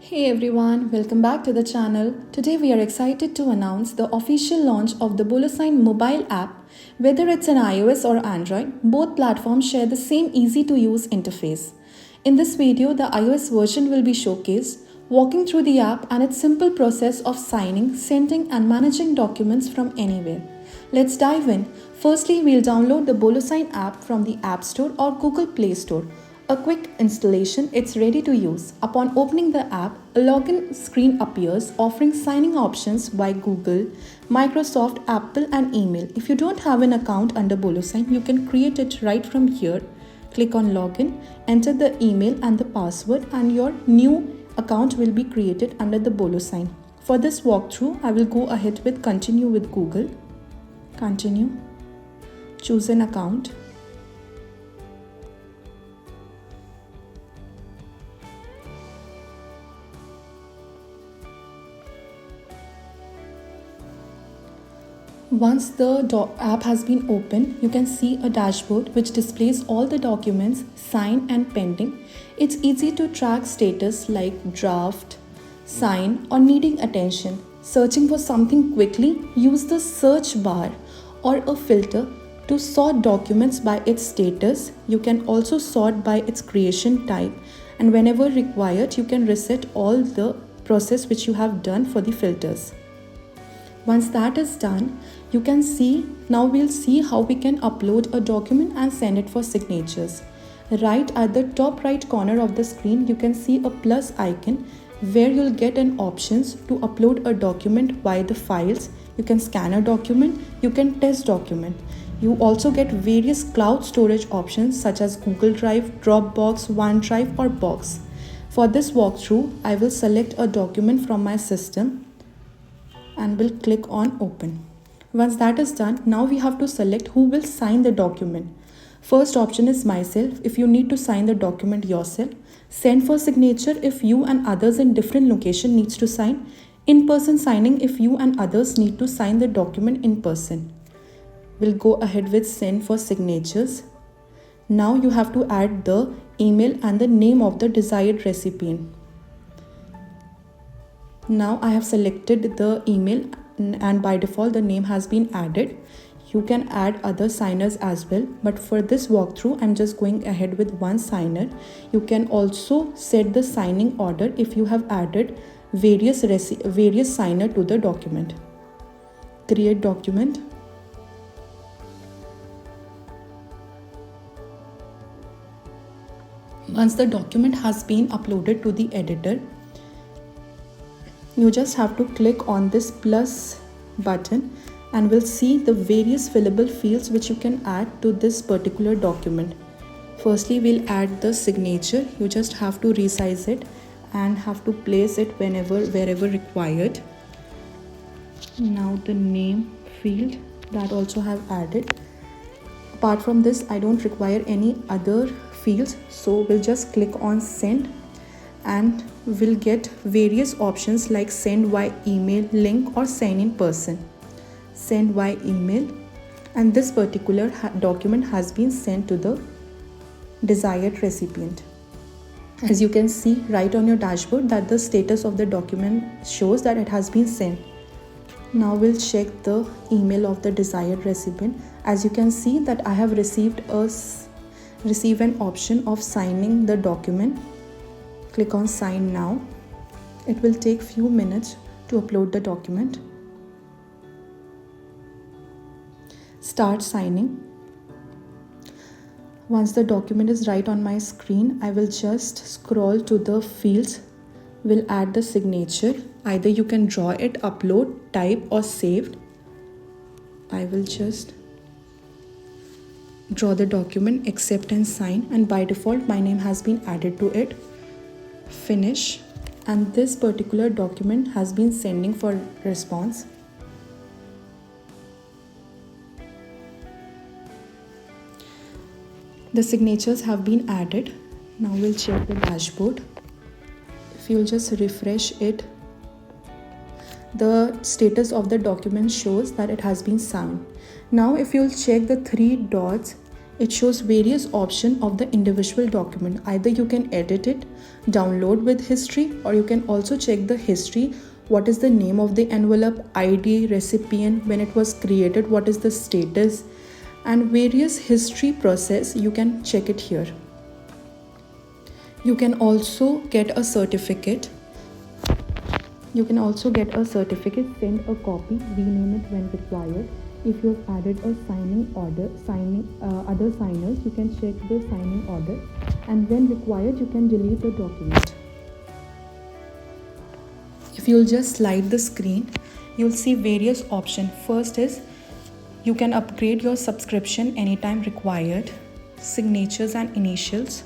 Hey everyone, welcome back to the channel. Today we are excited to announce the official launch of the BoloSign mobile app. Whether it's an iOS or Android, both platforms share the same easy to use interface. In this video, the iOS version will be showcased, walking through the app and its simple process of signing, sending and managing documents from anywhere. Let's dive in. Firstly, we'll download the BoloSign app from the App Store or Google Play Store. A quick installation, it's ready to use. Upon opening the app, a login screen appears offering signing options by Google, Microsoft, Apple and email. If you don't have an account under BoloSign, you can create it right from here. Click on login, enter the email and the password and your new account will be created under the BoloSign. For this walkthrough, I will go ahead with continue with Google. Continue. Choose an account. Once the app has been opened, you can see a dashboard which displays all the documents signed and pending. It's easy to track status like draft, sign or needing attention. Searching for something quickly, use the search bar or a filter to sort documents by its status. You can also sort by its creation type, and whenever required, you can reset all the process which you have done for the filters. Once that is done, you can see, now we'll see how we can upload a document and send it for signatures. Right at the top right corner of the screen, you can see a plus icon where you'll get an options to upload a document via the files. You can scan a document, you can test document. You also get various cloud storage options such as Google Drive, Dropbox, OneDrive or Box. For this walkthrough, I will select a document from my system and will click on open. Once that is done, now we have to select who will sign the document. First option is myself if you need to sign the document yourself. Send for signature if you and others in different location needs to sign. In-person signing if you and others need to sign the document in person. We'll go ahead with send for signatures. Now you have to add the email and the name of the desired recipient. Now I have selected the email and by default the name has been added. You can add other signers as well, but for this walkthrough I'm just going ahead with one signer. You can also set the signing order if you have added various signer to the document. Create document. Once the document has been uploaded to the editor, you just have to click on this plus button and we'll see the various fillable fields which you can add to this particular document. Firstly, we'll add the signature. You just have to resize it and have to place it wherever required. Now the name field, that also have added. Apart from this, I don't require any other fields, so we'll just click on send and we'll get various options like send via email, link or send in person. Send via email, and this particular document has been sent to the desired recipient. As you can see right on your dashboard that the status of the document shows that it has been sent. Now we'll check the email of the desired recipient. As you can see that I have received an option of signing the document. Click on sign now. It will take few minutes to upload the document. Start signing. Once the document is right on my screen, I will just scroll to the fields. Will add the signature. Either you can draw it, upload, type or saved. I will just draw the document, accept and sign, and by default my name has been added to it. Finish, and this particular document has been sending for response. The signatures have been added. Now we'll check the dashboard. If you'll just refresh it, the status of the document shows that it has been signed. Now if you'll check the three dots, It shows various options of the individual document. Either you can edit it, download with history, or you can also check the history. What is the name of the envelope, ID, recipient, when it was created, what is the status, and various history process. You can check it here. You can also get a certificate. Send a copy, rename it when required. If you have added a signing order, other signers, you can check the signing order, and when required, you can delete the document. If you'll just slide the screen, you'll see various options. First is you can upgrade your subscription anytime required, signatures and initials.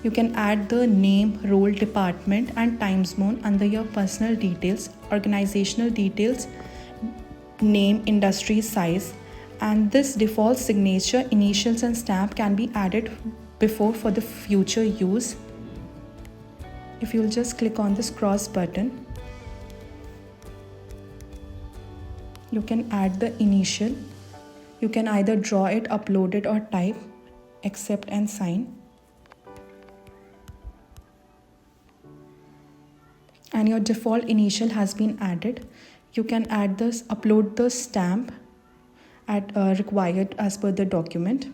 You can add the name, role, department, and time zone under your personal details, organizational details, name, industry, size, and this default signature, initials, and stamp can be added before for the future use. If you'll just click on this cross button, you can add the initial. You can either draw it, upload it, or type, accept and sign. And your default initial has been added. You can upload the stamp required as per the document.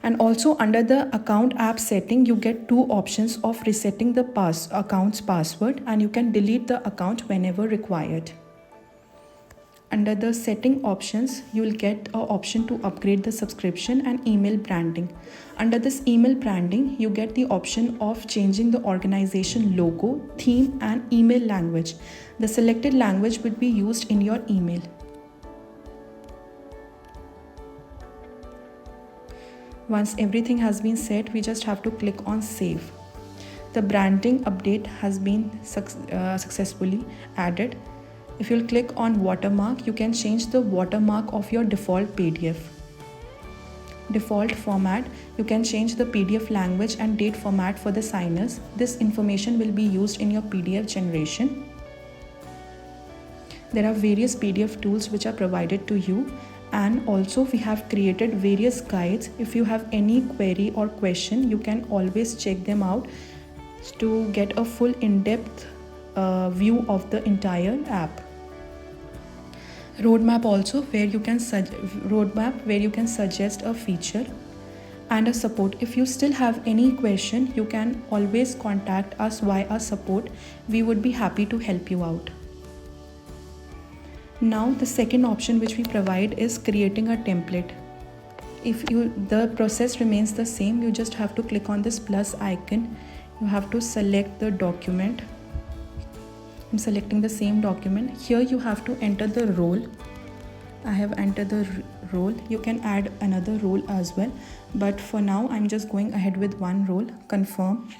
And also under the account app setting, you get two options of resetting the account's password, and you can delete the account whenever required. Under the setting options, you will get an option to upgrade the subscription and email branding. Under this email branding, you get the option of changing the organization logo, theme, and email language. The selected language would be used in your email. Once everything has been set, we just have to click on save. The branding update has been successfully added. If you'll click on watermark, you can change the watermark of your default PDF. Default format, you can change the PDF language and date format for the signers. This information will be used in your PDF generation. There are various PDF tools which are provided to you, and also we have created various guides. If you have any query or question, you can always check them out to get a full in-depth view of the entire app. Roadmap also, where you can suggest a feature, and a support. If you still have any question, you can always contact us via support. We would be happy to help you out. Now the second option which we provide is creating a template. The process remains the same. You just have to click on this plus icon. You have to select the document. I'm selecting the same document. Here you have to enter the role. I have entered the role. You can add another role as well, but for now I'm just going ahead with one role. Confirm.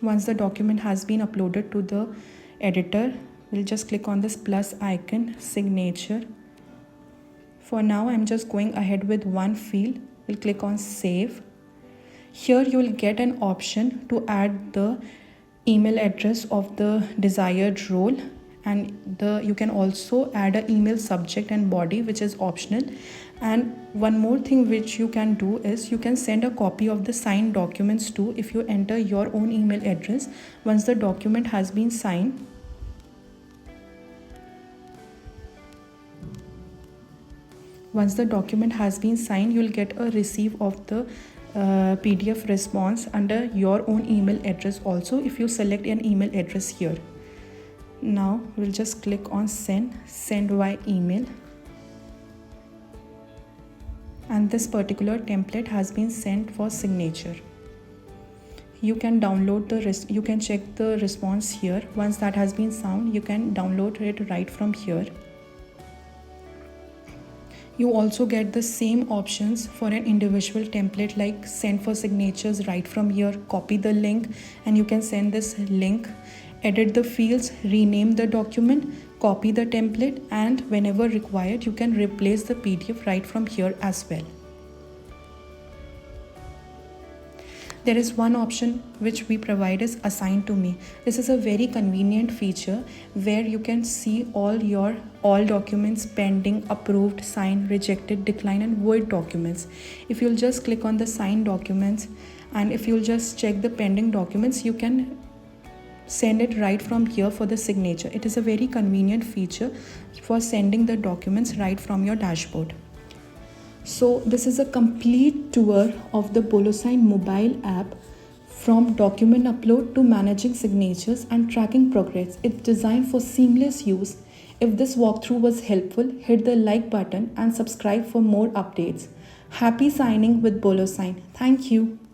Once the document has been uploaded to the editor, we'll just click on this plus icon, signature. For now I'm just going ahead with one field. We'll click on save. Here you will get an option to add the email address of the desired role, and you can also add an email subject and body, which is optional. And one more thing which you can do is you can send a copy of the signed documents too if you enter your own email address. Once the document has been signed, you'll get a receipt of the PDF response under your own email address also, if you select an email address here. Now we'll just click on send via email, and this particular template has been sent for signature. You can download you can check the response here. Once that has been found, you can download it right from here. You also get the same options for an individual template, like send for signatures right from here. Copy the link and you can send this link. Edit the fields, rename the document, copy the template, and whenever required, you can replace the PDF right from here as well. There is one option which we provide is assign to me. This is a very convenient feature where you can see all documents pending, approved, signed, rejected, declined and void documents. If you'll just click on the signed documents and if you'll just check the pending documents, you can send it right from here for the signature. It is a very convenient feature for sending the documents right from your dashboard. So this is a complete tour of the BoloSign mobile app, from document upload to managing signatures and tracking progress. It's designed for seamless use. If this walkthrough was helpful, hit the like button and subscribe for more updates. Happy signing with BoloSign. Thank you.